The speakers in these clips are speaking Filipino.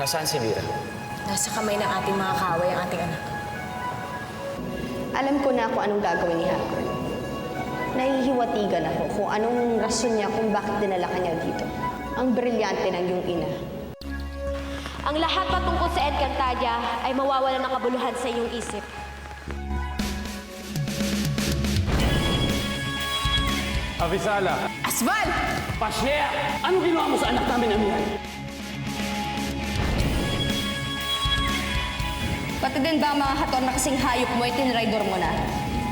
Nasaan si Lira? Nasa kamay ng ating mga kaway ang ating anak. Alam ko na kung anong gagawin ni Hagrid. Nahihiwatigan ako kung anong rason niya kung bakit dinala ka niya dito. Ang brilyante ng iyong ina. Ang lahat patungkol sa Encantadia ay mawawala ng kabuluhan sa iyong isip. Avisala! Asval! Pasya! Ano ginawa mo sa anak namin, Amihan? Pati din ba ang mga hator na kasing hayop mo ay tinraidor mo na?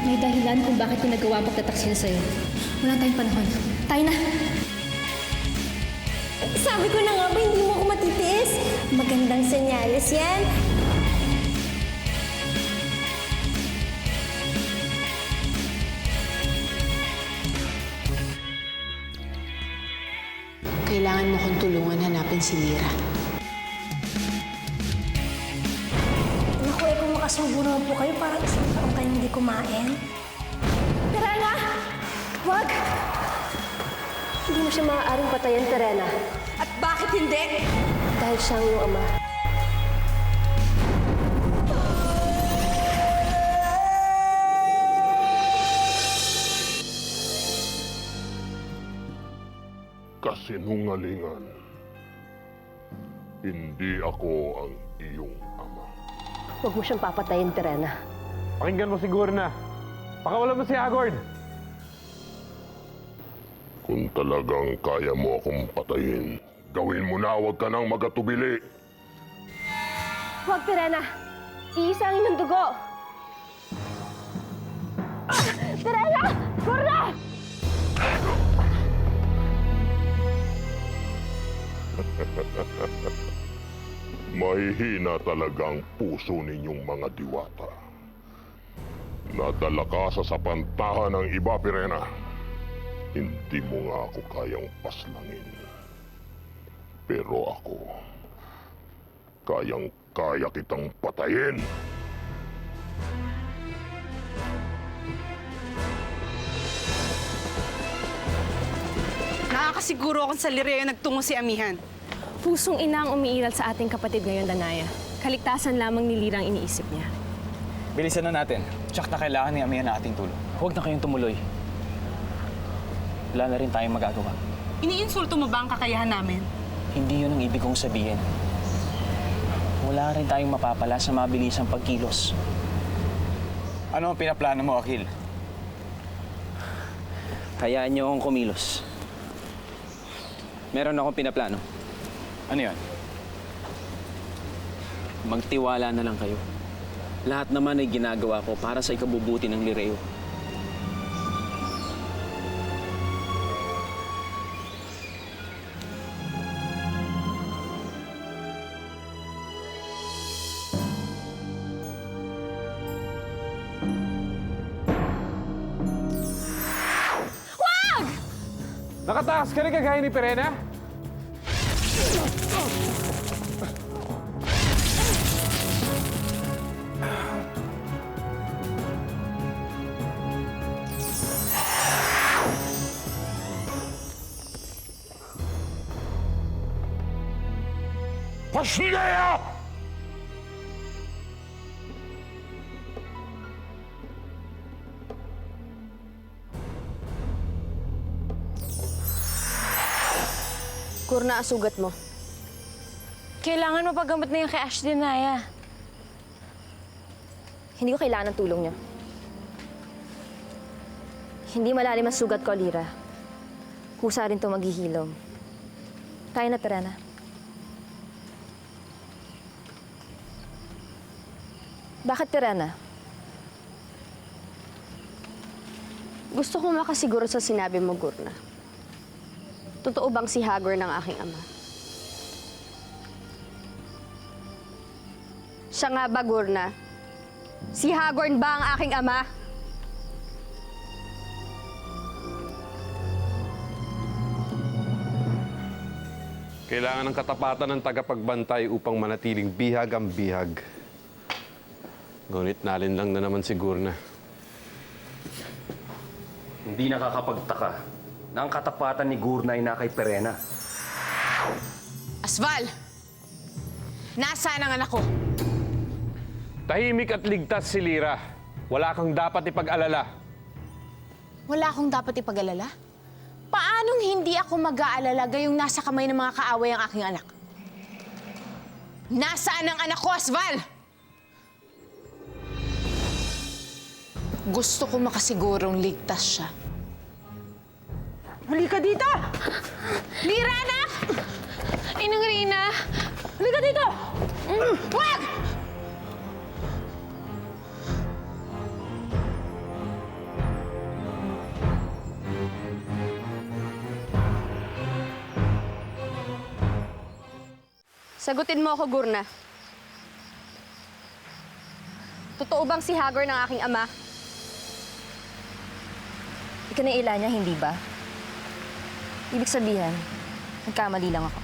May dahilan kung bakit pinagawa ang pagtataksil sa'yo. Wala tayong panahon. Tayo na! Sabi ko na nga ba, hindi mo ako matitiis? Magandang senyales yan. Kailangan mo kong tulungan hanapin si Lira. Naku, kung makasubo naman po kayo, parang isang taong kayong hindi kumain. Terena! Wag! Hindi mo siya maaaring patayan, Terena. At bakit hindi? Dahil siya ang iyong ama. Kasinungalingan. Hindi ako ang iyong ama. Huwag mo siyang papatayin, Terena. Pakinggan mo siguro na. Pakawalan mo si Hagrid. Kung talagang kaya mo akong patayin, gawin mo na, huwag ka nang magatubili. Huwag, Terena! Iisa ang inyong dugo! Terena! Gorna! Mahihina talaga ang puso ninyong mga diwata. Nadala ka sa sapantahan ng iba, Pirena. Hindi mo nga ako kayang paslangin. Pero ako, kayang-kaya kitang patayin. Nakakasiguro akong sa Lireo nagtungo si Amihan. Pusong ina ang umiiral sa ating kapatid ngayon, Danaya. Kaligtasan lamang ni Lira ang iniisip niya. Bilisan na natin. Tsak na kailangan ni Amihan na ating tulong. Huwag na kayong tumuloy. Wala na rin tayong magagawa. Iniinsulto mo ba ang kakayahan namin? Hindi yun ang ibig kong sabihin. Wala rin tayong mapapala sa mabilisang pagkilos. Ano ang pinaplano mo, Akil? Hayaan niyo akong kumilos. Meron akong pinaplano. Ano yun? Magtiwala na lang kayo. Lahat naman ay ginagawa ko para sa ikabubuti ng Lireo. Nakatakas ka rin kagaya ni Pirena? Pasleya! Kurna, sugat mo. Kailangan mapagamot na yan kay Ashley, Naya. Hindi ko kailangan ng tulong niyo. Hindi malalim ang sugat ko, Lira. Kusa rin ito maghihilom. Kaya na, Terena. Bakit, Terena? Gusto kong makasiguro sa sinabi mo, Gurna. Totoo bang si Hagrid ng aking ama? Siya nga ba, Gurna? Si Hagrid ba ang aking ama? Kailangan ng katapatan ng tagapagbantay upang manatiling bihag ang bihag. Ngunit nalin lang na naman siguro na. Hindi nakakapagtaka na ang katapatan ni Gurna ay na kay Pirena. Asval! Nasaan ang anak ko? Tahimik at ligtas si Lira. Wala kang dapat ipag-alala. Wala akong dapat ipag-alala? Paanong hindi ako mag-aalala gayong nasa kamay ng mga kaaway ang aking anak? Nasaan ang anak ko, Asval? Gusto ko makasigurong ligtas siya. Huli ka dito! Lira, anak! Inang Rina! Huli ka dito! Wag! Sagutin mo ako, Gurna. Totoo bang si Hagar ng aking ama? Ikanaila niya, hindi ba? Ibig sabihin, nagkamali lang ako.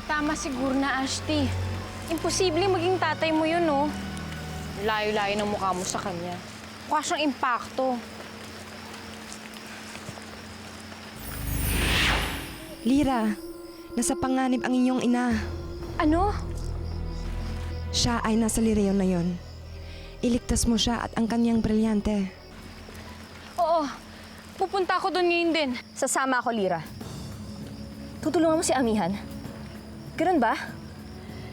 Tama siguro na, Ashti. Imposible maging tatay mo yun, no? Layo-layo ng mukha mo sa kanya. Mukha siyang impacto. Lira, nasa panganib ang inyong ina. Ano? Siya ay nasa Lireo na yon. Iligtas mo siya at ang kanyang brilyante. Oo. Pupunta ako doon ngayon din. Sasama ako, Lira. Tutulungan mo si Amihan? Ganun ba?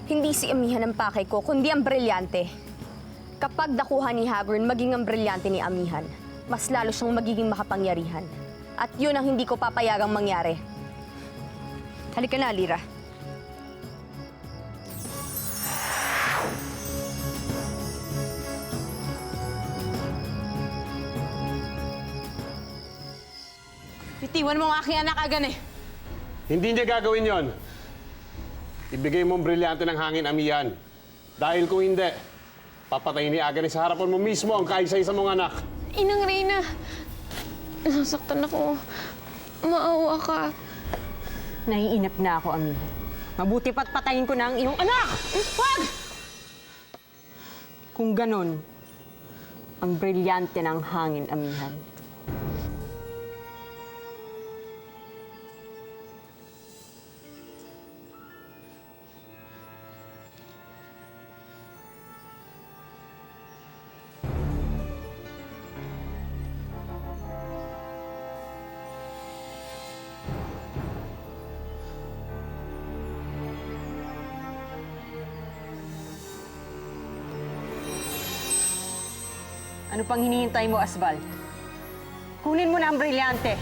Hindi si Amihan ang pakay ko, kundi ang brilyante. Kapag nakuha ni Hagar maging ang brilyante ni Amihan, mas lalo siyang magiging makapangyarihan. At yun ang hindi ko papayagang mangyari. Halika na, Lira. Bitiwan mo ang aking anak, Agane. Hindi niya gagawin yon. Ibigay mo ang brilyante ng hangin, Amihan. Dahil kung hindi, papatayin ni Agane sa harapan mo mismo ang kaisa-isa mong anak. Inang Rina, nasasaktan ako. Maawa ka. Naiinip na ako, Amihan. Mabuti pa't patayin ko na ang iyong anak! Wag! Kung ganon, ang brilyante ng hangin, Amihan. Ano pang hinihintay mo, Asval? Kunin mo na ang brilyante.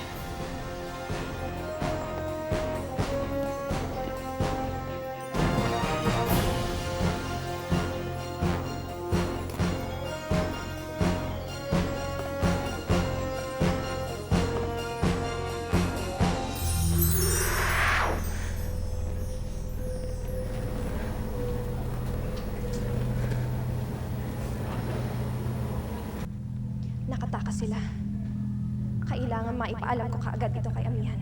Nakatakas sila. Kailangan maipaalam ko kaagad ito kay Amihan.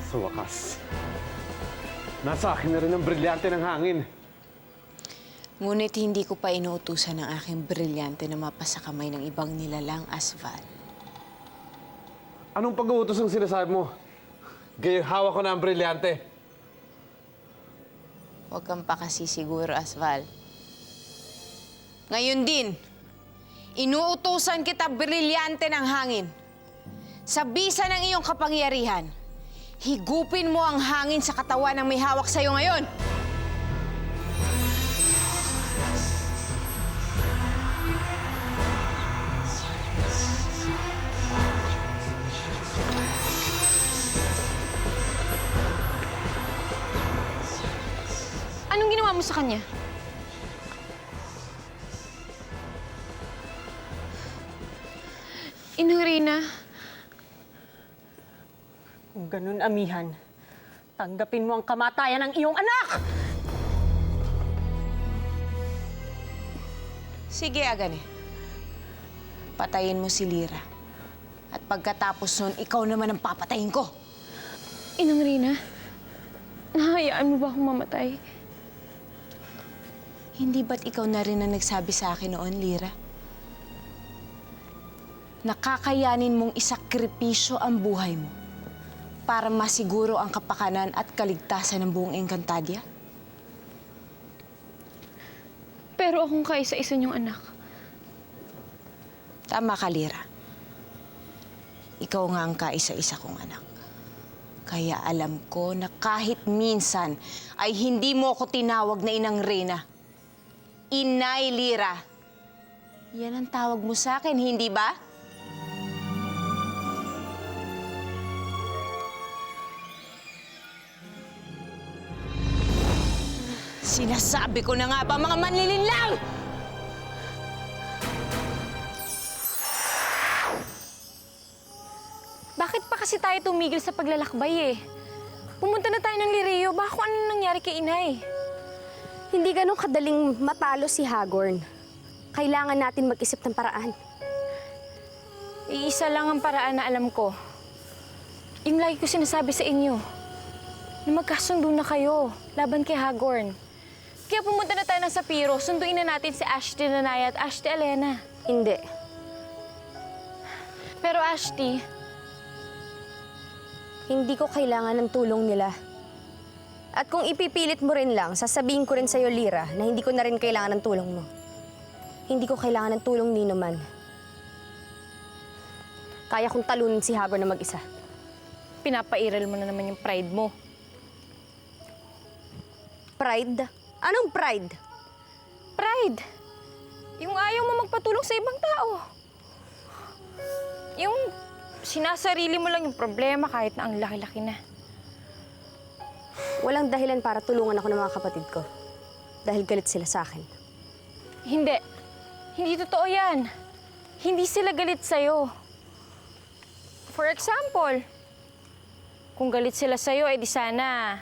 Sa wakas, nasa akin na rin ang brilyante ng hangin. Ngunit hindi ko pa inuutusan ang aking brilyante na mapasa kamay ng ibang nilalang, Asval. Anong pag-uutos ang sinasabi mo? Gayong hawak ko na ang brilyante. Huwag kang pa kasi siguro, Asval. Ngayon din, inuutusan kita brilyante ng hangin. Sa bisa ng iyong kapangyarihan, higupin mo ang hangin sa katawan ng may hawak sa'yo ngayon. Anong ginawa mo sa kanya? Inang Rina, Kung ganun, Amihan, tanggapin mo ang kamatayan ng iyong anak! Sige, Agane. Patayin mo si Lira. At pagkatapos nun, ikaw naman ang papatayin ko. Inang Rina, nahayaan mo ba akong mamatay? Hindi ba't ikaw na rin ang nagsabi sa akin noon, Lira? Nakakayanin mong isakripisyo ang buhay mo para masiguro ang kapakanan at kaligtasan ng buong Encantadia? Pero akong kaisa-isa niyong anak. Tama ka, Lira. Ikaw nga ang kaisa-isa kong anak. Kaya alam ko na kahit minsan ay hindi mo ako tinawag na Inang Reyna. Inay Lira. Yan ang tawag mo sa akin, hindi ba? Sinasabi ko na nga ba, mga manlilinlang! Bakit pa kasi tayo tumigil sa paglalakbay eh? Pumunta na tayo ng Lireo. Baka kung ano nangyari kay Inay. Hindi ganun kadaling matalo si Hagorn. Kailangan natin mag-isip ng paraan. Iisa lang ang paraan na alam ko. Yung lagi ko sinasabi sa inyo. Na magkasundo na kayo laban kay Hagorn. Kaya pumunta na tayo ng Sapiro. Sunduin na natin si Ashti Nanaya at Ashti Elena. Hindi. Pero Ashti, Hindi ko kailangan ng tulong nila. At kung ipipilit mo rin lang, sasabihin ko rin sa'yo, Lira, na hindi ko na rin kailangan ng tulong mo. Hindi ko kailangan ng tulong ni naman. Kaya kong talunin si Hagorn na mag-isa. pinapairal mo na naman yung pride mo. Pride? Anong pride? Pride! Yung ayaw mo magpatulong sa ibang tao. Yung sinasarili mo lang yung problema kahit na ang laki-laki na. Walang dahilan para tulungan ako ng mga kapatid ko. Dahil galit sila sa akin. Hindi. Hindi totoo yan. Hindi sila galit sa'yo. For example, kung galit sila sa'yo, edi sana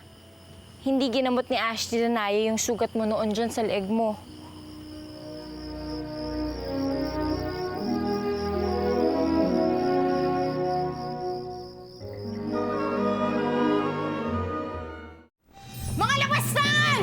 hindi ginamot ni Ashti Danaya yung sugat mo noon dyan sa leeg mo. Mga labasan!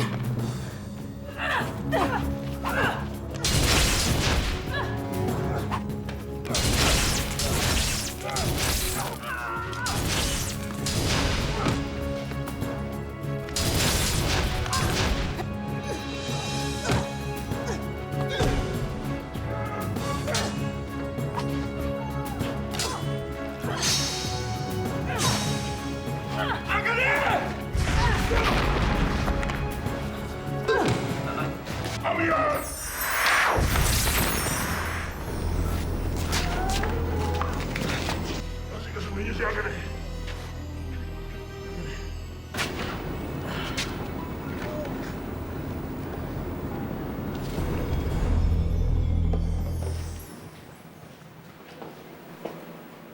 Amihan! Asikasuhin niyo si Agane.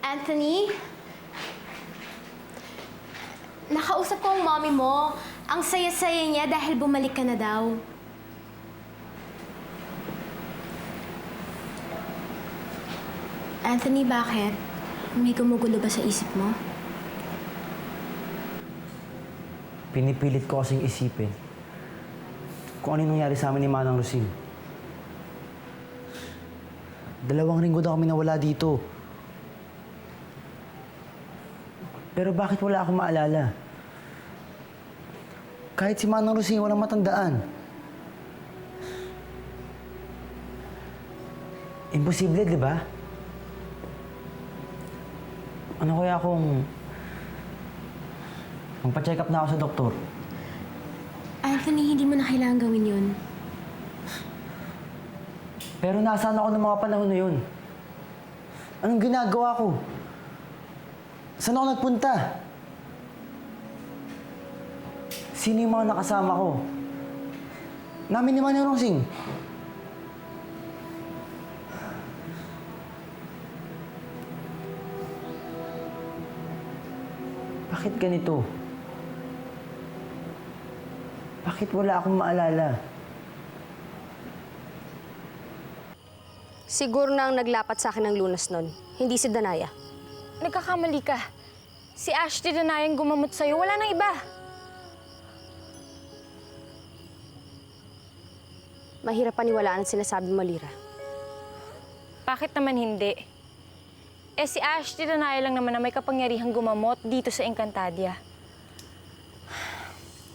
Anthony? Nakausap ko ang mommy mo. Ang saya-saya niya dahil bumalik ka na daw. Anthony, bakit? May gumugulo ba sa isip mo? Pinipilit ko kasing isipin kung ano yung nangyari sa amin ni Manang Rosine. 2 linggo na kami nawala dito. Pero bakit wala akong maalala? Kahit si Manang Rosine, walang matandaan. Imposible, di ba? Ano kaya kung magpa-check up na ako sa doktor? Anthony, hindi mo na kailangan gawin yun. Pero nasaan ako ng mga panahon na yun? Anong ginagawa ko? Saan ako nagpunta? Sino yung mga nakasama ko? Namin ni Manang Rosing. Bakit ganito? Bakit wala akong maalala? Siguro na ang naglapat sa akin ng lunas nun. Hindi si Danaya. Nagkakamali ka. Si Ashti Danaya ang gumamot sa'yo. Wala nang iba. Mahirap paniwalaan ang sinasabi mo, Lyra. Bakit naman hindi? Si Ashley Danaya lang naman na may kapangyarihang gumamot dito sa Encantadia.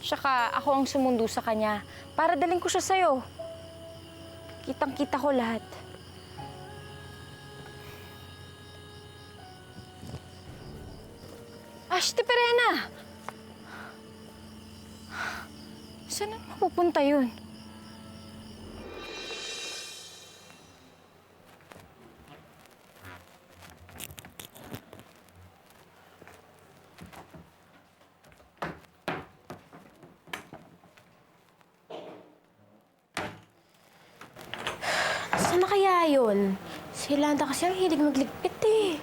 Tsaka ako ang sumundo sa kanya para daling ko siya sa'yo. Kitang-kita ko lahat. Ashley Perena! Saan na mapupunta yun? Saan na kaya yun? Si Yolanda kasi ang hilig magligpit eh.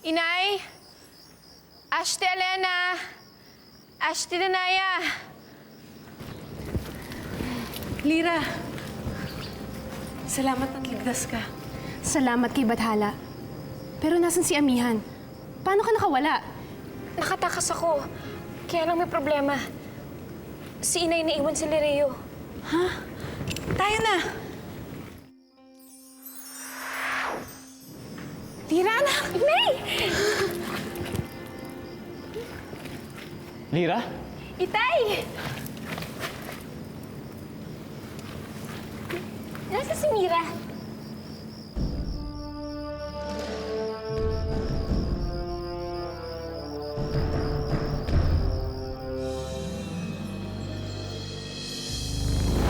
Inay! Ashley Elena! Ashley Danaya! Lyra, salamat at ligtas ka. Salamat kay Bathala. Pero nasan si Amihan? Paano ka nakawala? Nakatakas ako. Kaya lang may problema. Si Inay naiwan si Lireo. Ha? Tayo na! Lyra, anak! Inay! Lyra? Itay! Nasa si Mira?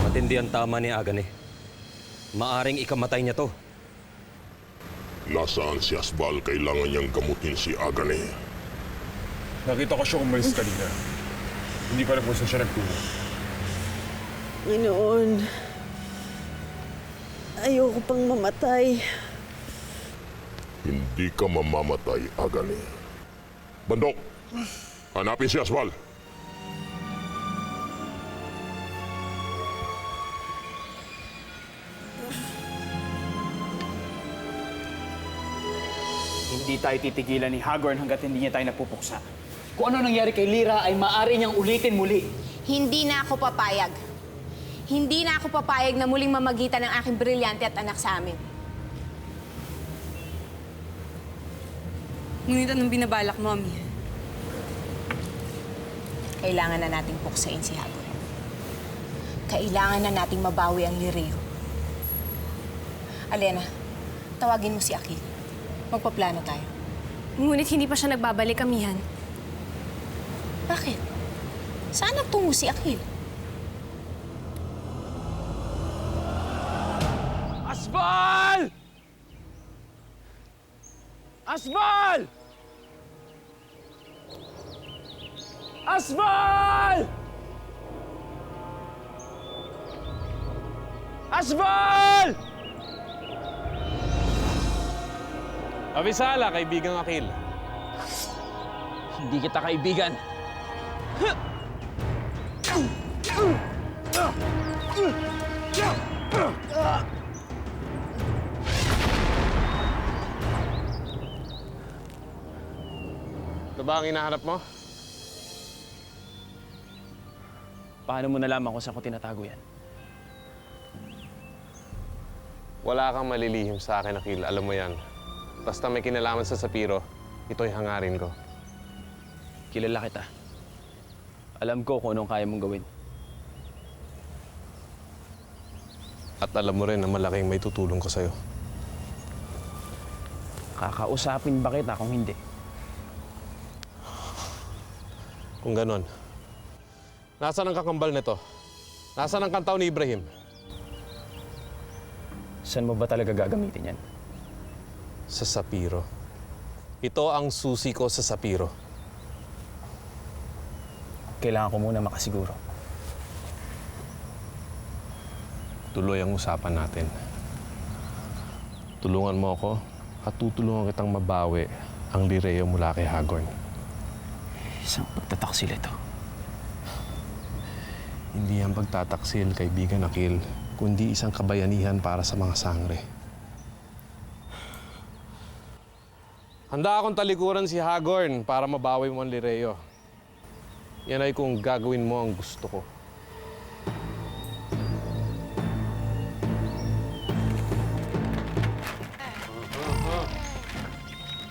Matindi ang tama ni Agane. Maaring ikamatay niya to. Nasaan si Asbal? Kailangan niyang gamutin si Agane. Nakita ko siya umalis kanina. Hindi ko alam kung saan siya nagtungo. Ginoon, ayoko pang mamatay. Hindi ka mamamatay, Agane. Bandok! Hanapin si Asbal! Hindi tayo titigilan ni Hagorn hanggat hindi niya tayo napupuksa. Kung ano nangyari kay Lyra ay maaari niyang ulitin muli. Hindi na ako papayag. Hindi na ako papayag na muling mamagitan ng aking brilyante at anak sa amin. Ngunit anong binabalak mo, Amihan? Kailangan na nating puksain si Hagorn. Kailangan na nating mabawi ang Lireo. Alena, tawagin mo si Akil. Magpaplano tayo. Ngunit hindi pa siya nagbabalik, Amihan. Bakit? Saan nagtungo si Akil? Asbal! Asbal! Asbal! Asbal! Abisala, kaibigang Akil. Hindi kita kaibigan. Ito ba ang hinahanap mo? Paano mo nalaman kung saan ko tinatago yan? Wala kang malilihim sa akin, Akil. Alam mo yan. Basta may kinalaman sa Sapiro, ito'y hangarin ko. Kilala kita. Alam ko kung anong kaya mong gawin. At alam mo rin na malaking may tutulong ko sa'yo. Kakausapin ba kita kung hindi? Kung ganon, nasaan ang kakambal nito? Nasaan ang kantaw ni Ibrahim? Saan mo ba talaga gagamitin yan? Sa Sapiro. Ito ang susi ko sa Sapiro. kailangan ko muna makasiguro. Tuloy ang usapan natin. Tulungan mo ako at tutulungan kitang mabawi ang Lireo mula kay Hagorn. Isang pagtataksil ito. Hindi ang pagtataksil, kaibigan Akil, kundi isang kabayanihan para sa mga sangre. Handa akong talikuran si Hagorn para mabawi mo ang Lireo. Yan ay kung gagawin mo ang gusto ko.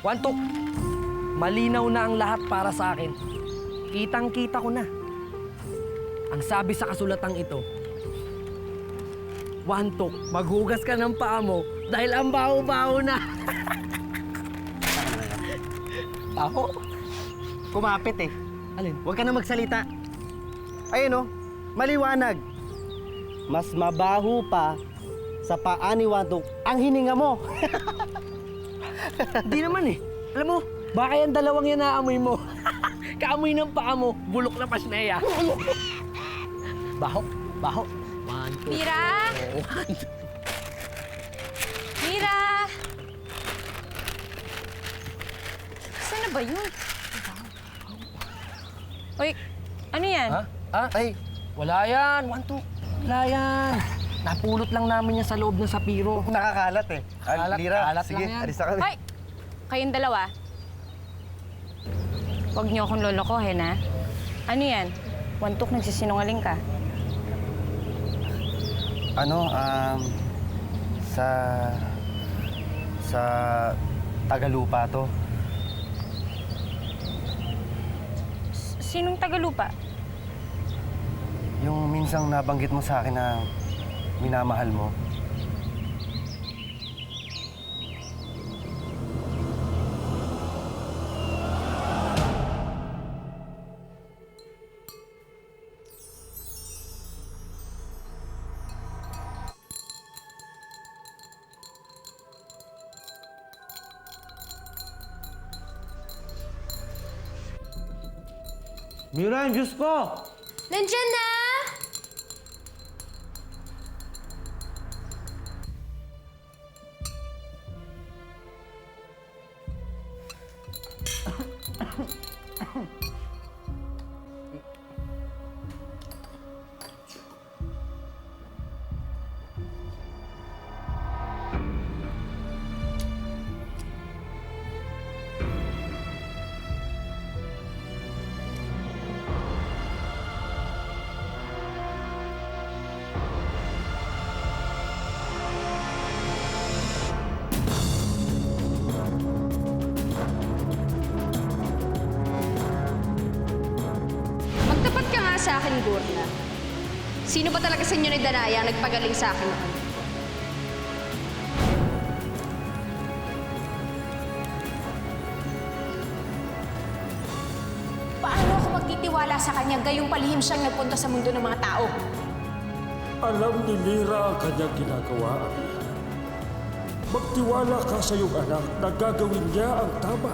Wantok, malinaw na ang lahat para sa akin. Kitang-kita ko na. Ang sabi sa kasulatang ito, Wantok, maghugas ka ng paa mo dahil ang baho-baho na. Baho? Kumapit eh. Alin? Huwag ka na magsalita. Ayun oh, maliwanag. Mas mabaho pa sa paa ni Wantok ang hininga mo. Di naman eh. Alam mo, baka yung dalawang yan naamoy mo. Kaamoy ng paa mo, bulok na pasneya. Baho, baho. 1, 2, Mira! 1. Mira! Saan na ba yun? Uy, ano yan? Ha? Ah, ay, wala yan. 1, 2. Wala yan. Napulot lang namin yan sa loob ng sapiro. Nakakalat eh. Kalat sige, alis na kami. Hoy! Kayong dalawa. Huwag niyo akong lolokohin, ha? Ano yan? Wantok, nagsisinungaling ka. Ano, sa Tagalupa to. Sinong tagalupa? Yung minsang nabanggit mo sa akin na minamahal mo. Mira, ang Diyos ko! Nandyan na! Magtapat ka nga sa akin, Gurna. Sino ba talaga sa inyo ni Danaya ang nagpagaling sa akin noon? Paano ako magtitiwala sa kanya gayong palihim siyang nagpunta sa mundo ng mga tao? Alam ni Lira ang kanyang ginagawa, Amihan. Magtiwala ka sa iyong anak na gagawin niya ang tama.